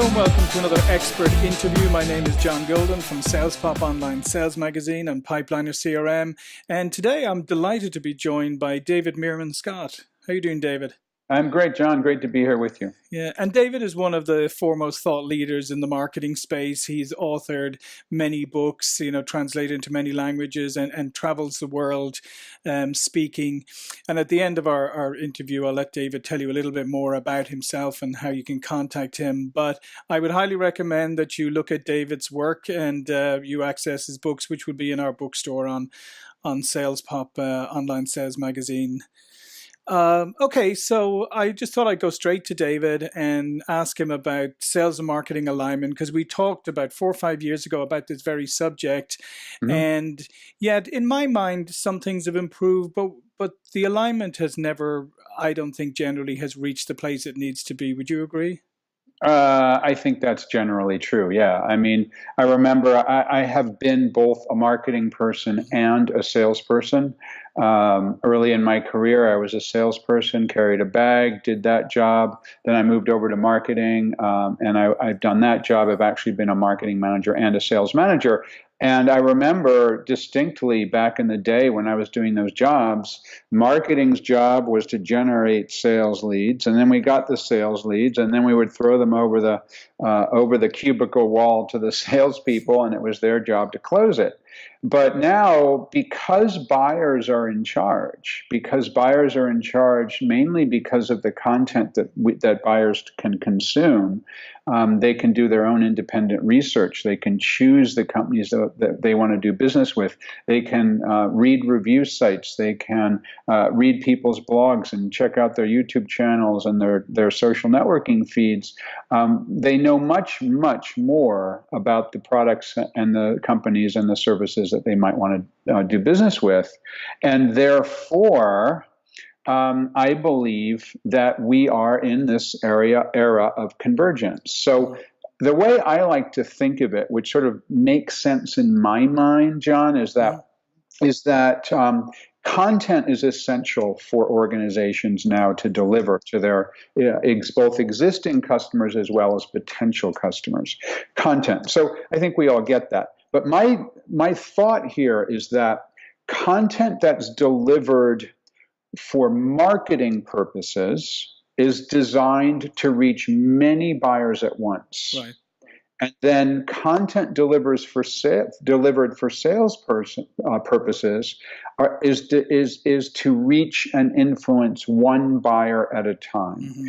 and welcome to another expert interview. My name is John Golden from SalesPOP Online Sales Magazine and Pipeliner CRM. And today I'm delighted to be joined by David Meerman Scott. How are you doing, David? I'm great, John. Great to be here with you. Yeah, and David is one of the foremost thought leaders in the marketing space. He's authored many books, translated into many languages and travels the world speaking. And at the end of our interview, I'll let David tell you a little bit more about himself and how you can contact him. But I would highly recommend that you look at David's work and you access his books, which would be in our bookstore on SalesPOP Online Sales Magazine. Okay, so I just thought I'd go straight to David and ask him about sales and marketing alignment, because we talked about 4 or 5 years ago about this very subject. Mm-hmm. And yet, in my mind, some things have improved, but the alignment has never, I don't think, generally has reached the place it needs to be. Would you agree? I think that's generally true. Yeah. I mean, I remember I have been both a marketing person and a salesperson. Early in my career, I was a salesperson, carried a bag, did that job. Then I moved over to marketing, and I've done that job. I've actually been a marketing manager and a sales manager. And I remember distinctly back in the day when I was doing those jobs, marketing's job was to generate sales leads, and then we got the sales leads, and then we would throw them over the cubicle wall to the salespeople, and it was their job to close it. But now, because buyers are in charge mainly because of the content that buyers can consume, they can do their own independent research. They can choose the companies that they want to do business with. They can read review sites. They can read people's blogs and check out their YouTube channels and their social networking feeds. They know much, much more about the products and the companies and the services that they might want to do business with. And therefore, I believe that we are in this era of convergence. So the way I like to think of it, which sort of makes sense in my mind, John, is that content is essential for organizations now to deliver to their both existing customers as well as potential customers. Content. So I think we all get that. But my thought here is that content that's delivered for marketing purposes is designed to reach many buyers at once. Right. And then content delivered for sales purposes is to reach and influence one buyer at a time. Mm-hmm.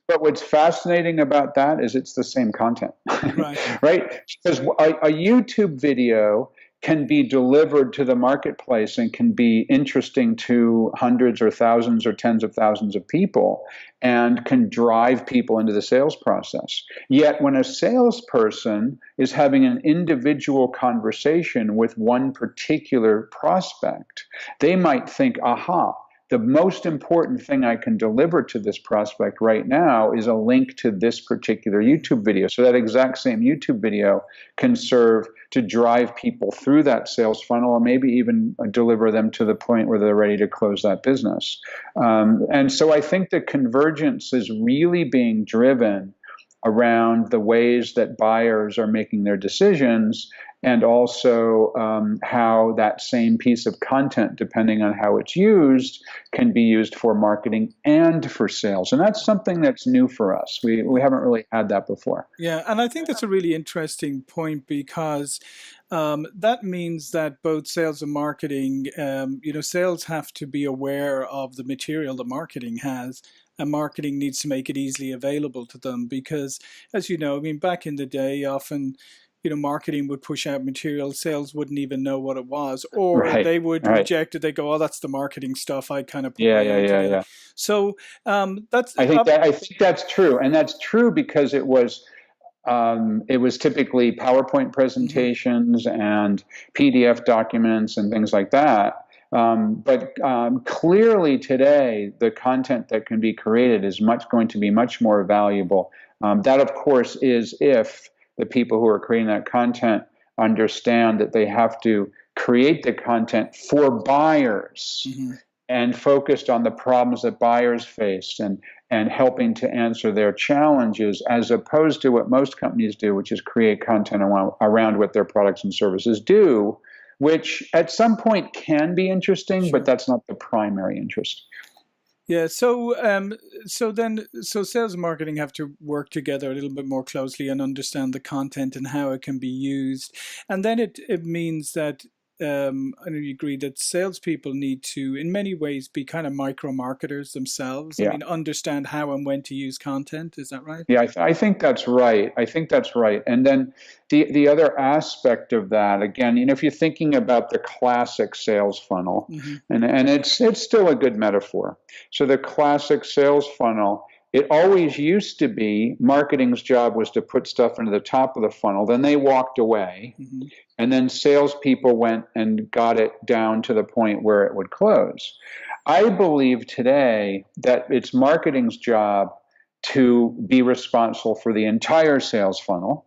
But what's fascinating about that is it's the same content, right? Right? Because a YouTube video can be delivered to the marketplace and can be interesting to hundreds or thousands or tens of thousands of people and can drive people into the sales process. Yet when a salesperson is having an individual conversation with one particular prospect, they might think, aha, the most important thing I can deliver to this prospect right now is a link to this particular YouTube video. So that exact same YouTube video can serve to drive people through that sales funnel, or maybe even deliver them to the point where they're ready to close that business. And so I think the convergence is really being driven around the ways that buyers are making their decisions, and also how that same piece of content, depending on how it's used, can be used for marketing and for sales. And that's something that's new for us. We haven't really had that before. Yeah, and I think that's a really interesting point, because that means that both sales and marketing, sales have to be aware of the material that marketing has, and marketing needs to make it easily available to them, because, as you know, back in the day, often, marketing would push out material, sales wouldn't even know what it was, or they would reject it. They go, "Oh, that's the marketing stuff." I kind of yeah. So that's. I think that's true, and that's true because it was typically PowerPoint presentations and PDF documents and things like that. But clearly today, the content that can be created is going to be much more valuable. That, of course, is if the people who are creating that content understand that they have to create the content for buyers. Mm-hmm. and focused on the problems that buyers face and helping to answer their challenges, as opposed to what most companies do, which is create content around what their products and services do, which at some point can be interesting, Sure. but that's not the primary interest. Yeah, so sales and marketing have to work together a little bit more closely and understand the content and how it can be used, and then it means that I know you agree that salespeople need to, in many ways, be kind of micro marketers themselves. I Yeah. mean, understand how and when to use content. Is that right? Yeah, I think that's right. I think that's right. And then the other aspect of that, again, if you're thinking about the classic sales funnel, and it's still a good metaphor. So the classic sales funnel, it always used to be marketing's job was to put stuff into the top of the funnel. Then they walked away, and then salespeople went and got it down to the point where it would close. I believe today that it's marketing's job to be responsible for the entire sales funnel.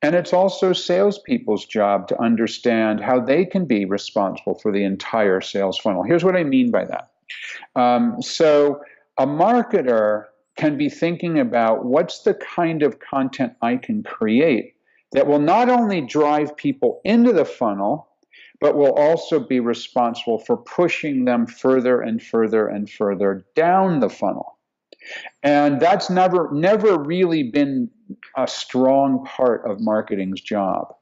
And it's also salespeople's job to understand how they can be responsible for the entire sales funnel. Here's what I mean by that. So a marketer can be thinking about what's the kind of content I can create that will not only drive people into the funnel, but will also be responsible for pushing them further and further and further down the funnel. And that's never really been a strong part of marketing's job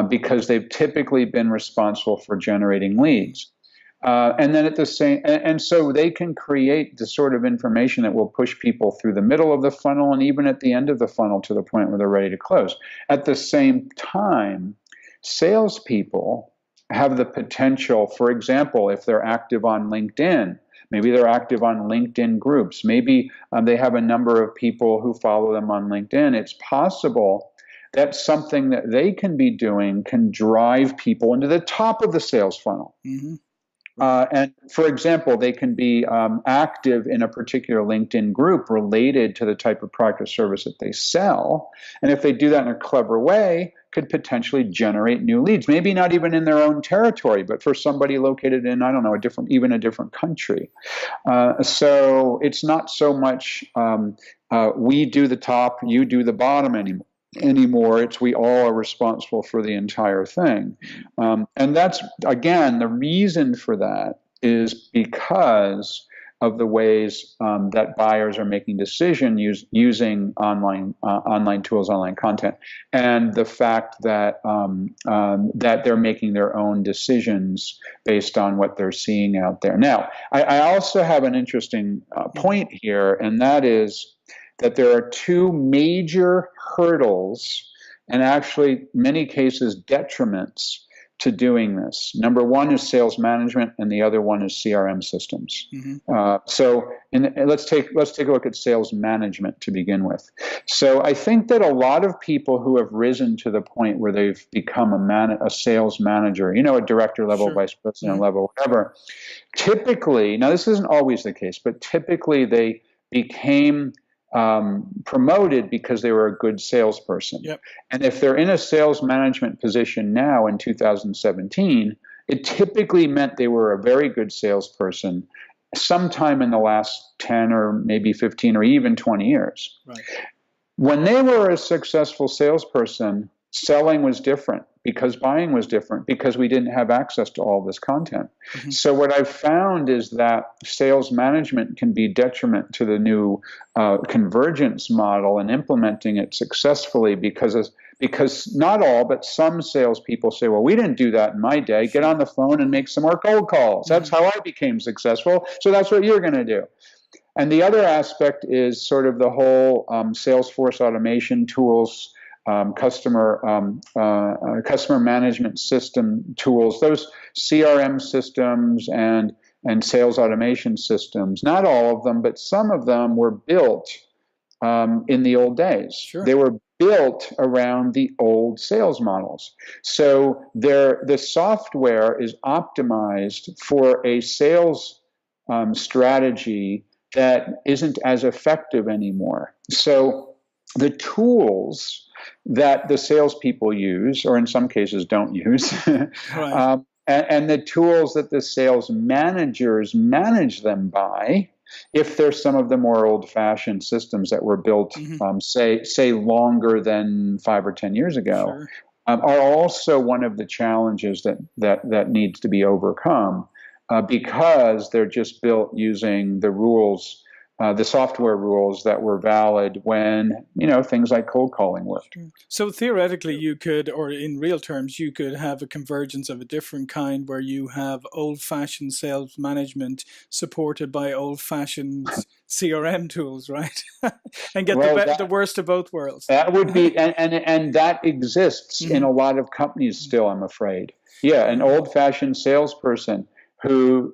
because they've typically been responsible for generating leads. And then at the same, and so they can create the sort of information that will push people through the middle of the funnel and even at the end of the funnel to the point where they're ready to close. At the same time, salespeople have the potential, for example, if they're active on LinkedIn, maybe they're active on LinkedIn groups. Maybe they have a number of people who follow them on LinkedIn. It's possible that something that they can be doing can drive people into the top of the sales funnel. And for example, they can be active in a particular LinkedIn group related to the type of product or service that they sell. And if they do that in a clever way, could potentially generate new leads, maybe not even in their own territory, but for somebody located in, I don't know, a different country. So it's not so much we do the top, you do the bottom anymore. It's we all are responsible for the entire thing. And that's, again, the reason for that is because of the ways that buyers are making decisions using online tools, online content, and the fact that that they're making their own decisions based on what they're seeing out there. Now, I also have an interesting point here, and that is that there are two major hurdles, and actually, many cases, detriments to doing this. Number one is sales management, and the other one is CRM systems. So let's take a look at sales management to begin with. So I think that a lot of people who have risen to the point where they've become a sales manager, a director level, vice president level, whatever, typically, now this isn't always the case, but typically they became promoted because they were a good salesperson. And if they're in a sales management position now in 2017, it typically meant they were a very good salesperson sometime in the last 10 or maybe 15 or even 20 years. When they were a successful salesperson, selling was different because buying was different because we didn't have access to all this content. So what I've found is that sales management can be detriment to the new convergence model and implementing it successfully because not all, but some salespeople say, well, we didn't do that in my day. Get on the phone and make some more cold calls. That's how I became successful. So that's what you're going to do. And the other aspect is sort of the whole Salesforce automation tools, customer management system tools, those CRM systems and sales automation systems. Not all of them, but some of them were built in the old days. They were built around the old sales models. So the software is optimized for a sales strategy that isn't as effective anymore. So the tools that the salespeople use, or in some cases don't use, and the tools that the sales managers manage them by, if there's some of the more old-fashioned systems that were built, say longer than 5 or 10 years ago, Sure. Are also one of the challenges that needs to be overcome, because they're just built using the rules, the software rules that were valid when, things like cold calling worked. So theoretically, you could, or in real terms, you could have a convergence of a different kind where you have old-fashioned sales management supported by old-fashioned CRM tools, right? And get the worst of both worlds. That would be, and that exists in a lot of companies still, I'm afraid. Yeah, an old-fashioned salesperson who,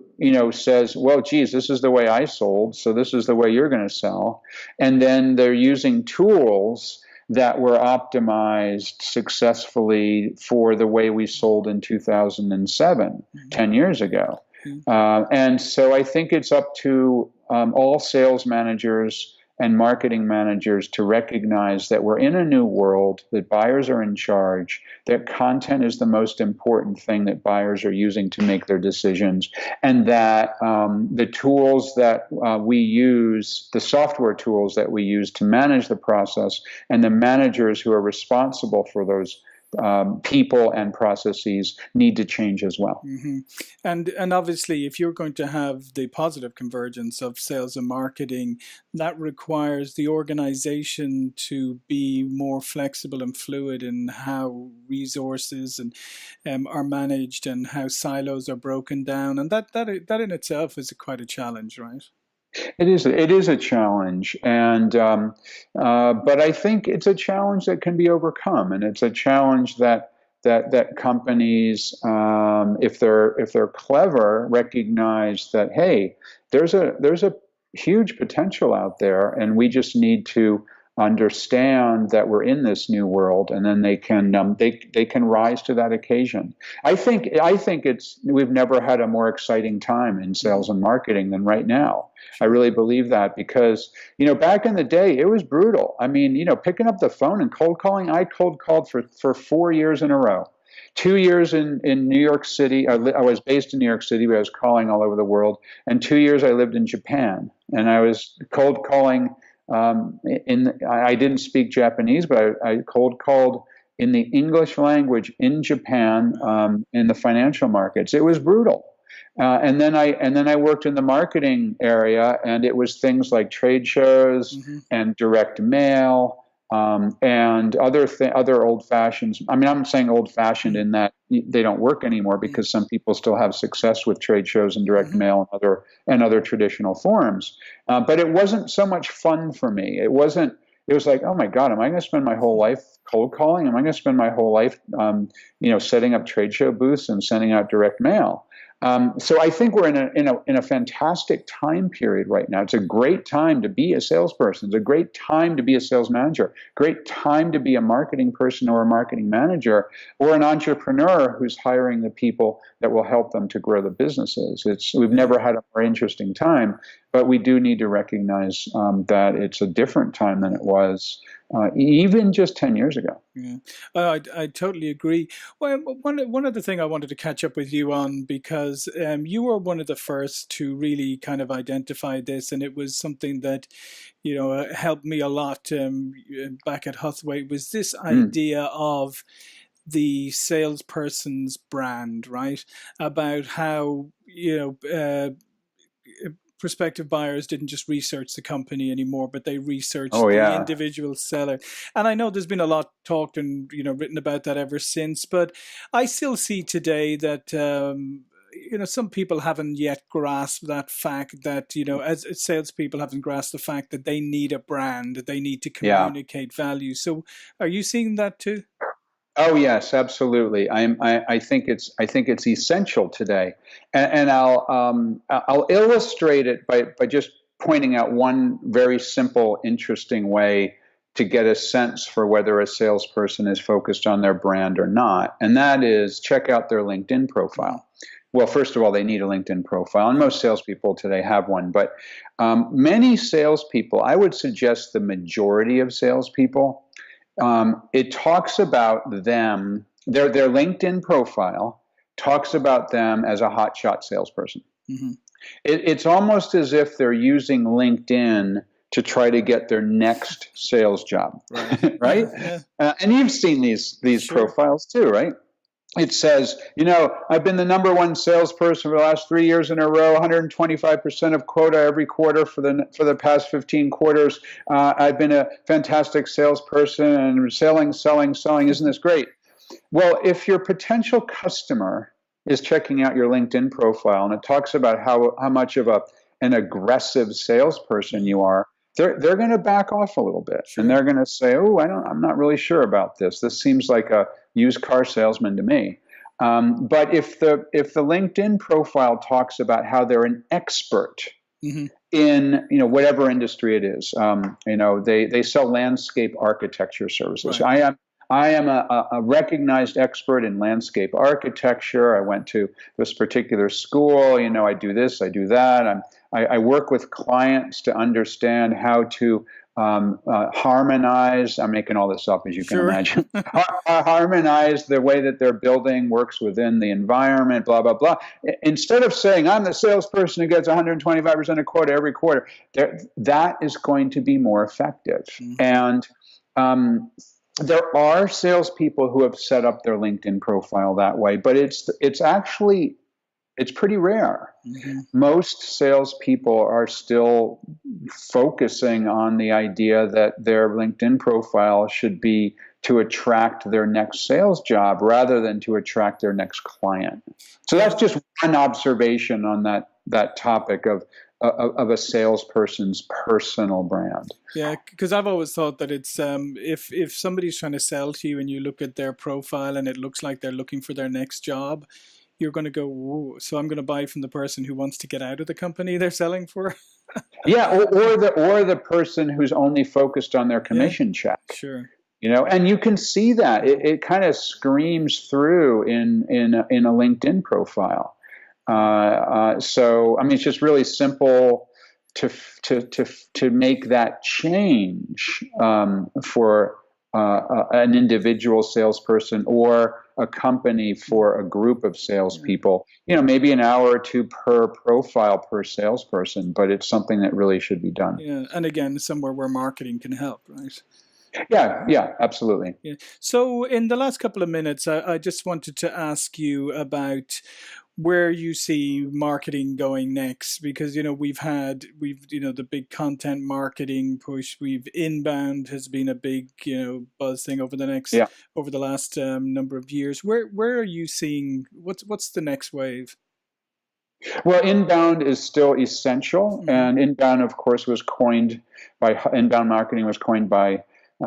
says, well, geez, this is the way I sold, so this is the way you're going to sell. And then they're using tools that were optimized successfully for the way we sold in 2007, 10 years ago. And so I think it's up to all sales managers and marketing managers to recognize that we're in a new world, that buyers are in charge, that content is the most important thing that buyers are using to make their decisions, and that the tools that we use, the software tools that we use to manage the process, and the managers who are responsible for those people and processes need to change as well. And obviously, if you're going to have the positive convergence of sales and marketing, that requires the organization to be more flexible and fluid in how resources are managed and how silos are broken down, and that in itself is quite a challenge, right? It is a challenge, and but I think it's a challenge that can be overcome, and it's a challenge that companies, if they're clever, recognize that, hey, there's a huge potential out there, and we just need to understand that we're in this new world, and then they can rise to that occasion. I think we've never had a more exciting time in sales and marketing than right now. I really believe that, because back in the day it was brutal. I mean, picking up the phone and cold calling. I cold called for 4 years in a row. 2 years in New York City. I was based in New York City, but I was calling all over the world. And 2 years I lived in Japan, and I was cold calling. I didn't speak Japanese, but I cold called in the English language in Japan, in the financial markets. It was brutal. And then I worked in the marketing area, and it was things like trade shows and direct mail, and other old fashions. I mean, I'm saying old fashioned in that they don't work anymore, because some people still have success with trade shows and direct mail and other traditional forms. But it wasn't so much fun for me. It was like, oh my God, am I going to spend my whole life cold calling? Am I going to spend my whole life, setting up trade show booths and sending out direct mail? So I think we're in a fantastic time period right now. It's a great time to be a salesperson. It's a great time to be a sales manager. Great time to be a marketing person or a marketing manager or an entrepreneur who's hiring the people that will help them to grow the businesses. We've never had a more interesting time, but we do need to recognize that it's a different time than it was even just 10 years ago. Yeah, I totally agree. Well, one other thing I wanted to catch up with you on, because you were one of the first to really kind of identify this, and it was something that helped me a lot back at Hathaway, was this idea of the salesperson's brand, right? About how prospective buyers didn't just research the company anymore, but they researched the individual seller. And I know there's been a lot talked and written about that ever since, but I still see today that some people haven't yet grasped that fact that as salespeople haven't grasped the fact that they need a brand, they need to communicate value. So are you seeing that too? Oh yes, absolutely. I think it's essential today, and I'll illustrate it by just pointing out one very simple, interesting way to get a sense for whether a salesperson is focused on their brand or not, and that is check out their LinkedIn profile. Well, first of all, they need a LinkedIn profile, and most salespeople today have one. But many salespeople, I would suggest the majority of salespeople, it talks about them, their LinkedIn profile talks about them as a hotshot salesperson. Mm-hmm. It's almost as if they're using LinkedIn to try to get their next sales job, Right? right? Yeah. And you've seen these Sure. profiles too, right? It says, I've been the number one salesperson for the last 3 years in a row, 125% of quota every quarter for the past 15 quarters. I've been a fantastic salesperson and selling. Isn't this great? Well, if your potential customer is checking out your LinkedIn profile and it talks about how much of an aggressive salesperson you are, they're going to back off a little bit. Sure. And they're going to say, I'm not really sure about this. This seems like a used car salesman to me. But if the LinkedIn profile talks about how they're an expert Mm-hmm. in whatever industry it is, they sell landscape architecture services. Right. I am a recognized expert in landscape architecture. I went to this particular school. I do this, I do that. I work with clients to understand how to harmonize. I'm making all this up, as you can imagine. Harmonize the way that their building works within the environment, blah, blah, blah. Instead of saying, I'm the salesperson who gets 125% of quota every quarter, that is going to be more effective. Mm-hmm. And there are salespeople who have set up their LinkedIn profile that way, but it's pretty rare. Mm-hmm. Most salespeople are still focusing on the idea that their LinkedIn profile should be to attract their next sales job rather than to attract their next client. So that's just one observation on that topic of a salesperson's personal brand. Yeah, because I've always thought that it's if somebody's trying to sell to you and you look at their profile and it looks like they're looking for their next job, you're going to go, whoa, so I'm going to buy from the person who wants to get out of the company they're selling for. Yeah, or the person who's only focused on their commission check. Sure. And you can see that it kind of screams through in a LinkedIn profile. So I mean, it's just really simple to make that change for an individual salesperson or a company for a group of salespeople. Maybe an hour or two per profile per salesperson, but it's something that really should be done. Yeah, and again, somewhere where marketing can help, right? Yeah, absolutely. Yeah. So in the last couple of minutes, I just wanted to ask you about where you see marketing going next, because we've the big content marketing push. We've inbound has been a big buzz thing over the last number of years. Where are you seeing what's the next wave? Well, inbound is still essential, mm-hmm. and inbound, of course, inbound marketing was coined by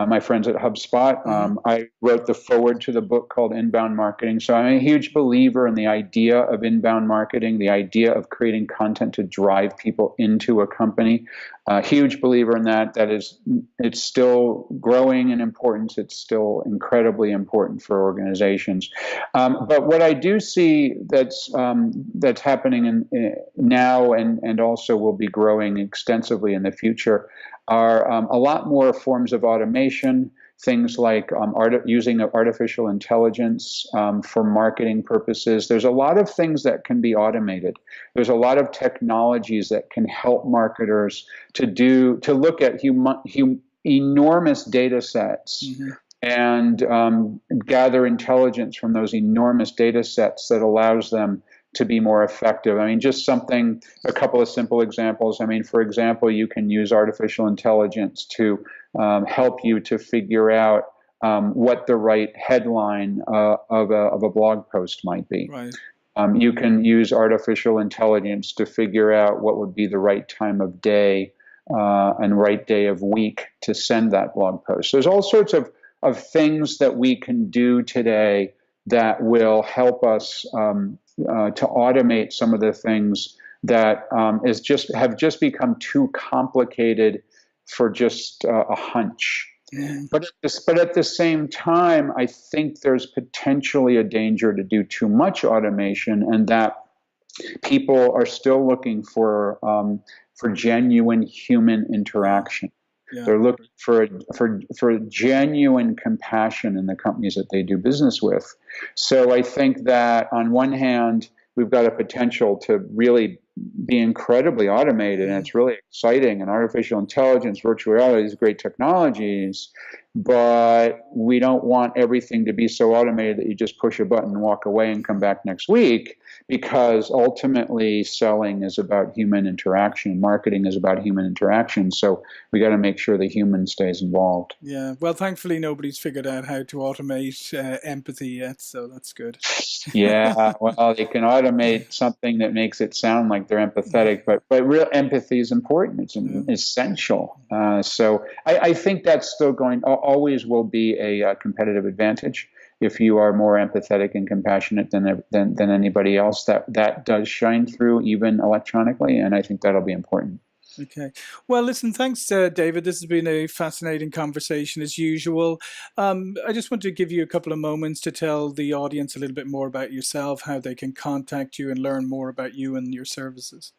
my friends at HubSpot. Mm-hmm. I wrote the foreword to the book called Inbound Marketing. So I'm a huge believer in the idea of inbound marketing, the idea of creating content to drive people into a company. Huge believer in that. It's still growing in importance. It's still incredibly important for organizations. But what I do see that's happening now and also will be growing extensively in the future are a lot more forms of automation, things like using artificial intelligence for marketing purposes. There's a lot of things that can be automated. There's a lot of technologies that can help marketers to look at enormous data sets, mm-hmm. and gather intelligence from those enormous data sets that allows them to be more effective. I mean, just a couple of simple examples. I mean, for example, you can use artificial intelligence to help you to figure out what the right headline of a blog post might be. Right. You can use artificial intelligence to figure out what would be the right time of day and right day of week to send that blog post. So there's all sorts of things that we can do today that will help us to automate some of the things that have just become too complicated for just a hunch. Mm. But at the same time, I think there's potentially a danger to do too much automation, and that people are still looking for genuine human interaction. Yeah. They're looking for genuine compassion in the companies that they do business with. So I think that on one hand, we've got a potential to really be incredibly automated, and it's really exciting. And artificial intelligence, virtual reality, these great technologies, but we don't want everything to be so automated that you just push a button and walk away and come back next week, because ultimately selling is about human interaction, marketing is about human interaction. So we got to make sure the human stays involved. Yeah. Well, thankfully, nobody's figured out how to automate empathy yet, so that's good. Yeah, well, you can automate something that makes it sound like they're empathetic, but real empathy is important. It's essential. So I think that's still always will be a competitive advantage. If you are more empathetic and compassionate than anybody else, that does shine through even electronically, and I think that'll be important. Okay. Well, listen, thanks, David. This has been a fascinating conversation as usual. I just want to give you a couple of moments to tell the audience a little bit more about yourself, how they can contact you and learn more about you and your services.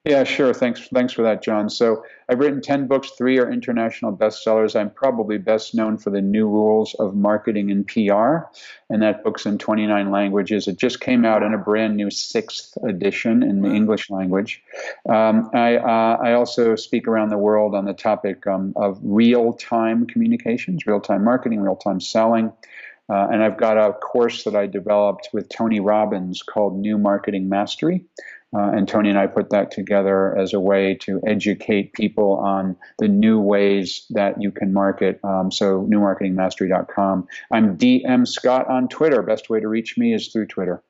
Yeah, sure. Thanks for that, John. So I've written 10 books, 3 are international bestsellers. I'm probably best known for The New Rules of Marketing and PR, and that book's in 29 languages. It just came out in a brand new 6th edition in the English language. I also speak around the world on the topic of real-time communications, real-time marketing, real-time selling. And I've got a course that I developed with Tony Robbins called New Marketing Mastery. And Tony and I put that together as a way to educate people on the new ways that you can market. So newmarketingmastery.com. I'm DM Scott on Twitter. Best way to reach me is through Twitter.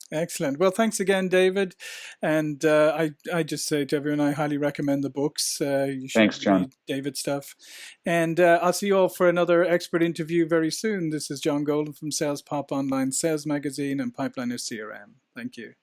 Excellent. Well, thanks again, David. And I just say to everyone, I highly recommend the books. You should Thanks, John. read David's stuff. And I'll see you all for another expert interview very soon. This is John Golden from SalesPOP Online Sales Magazine and Pipeliner CRM. Thank you.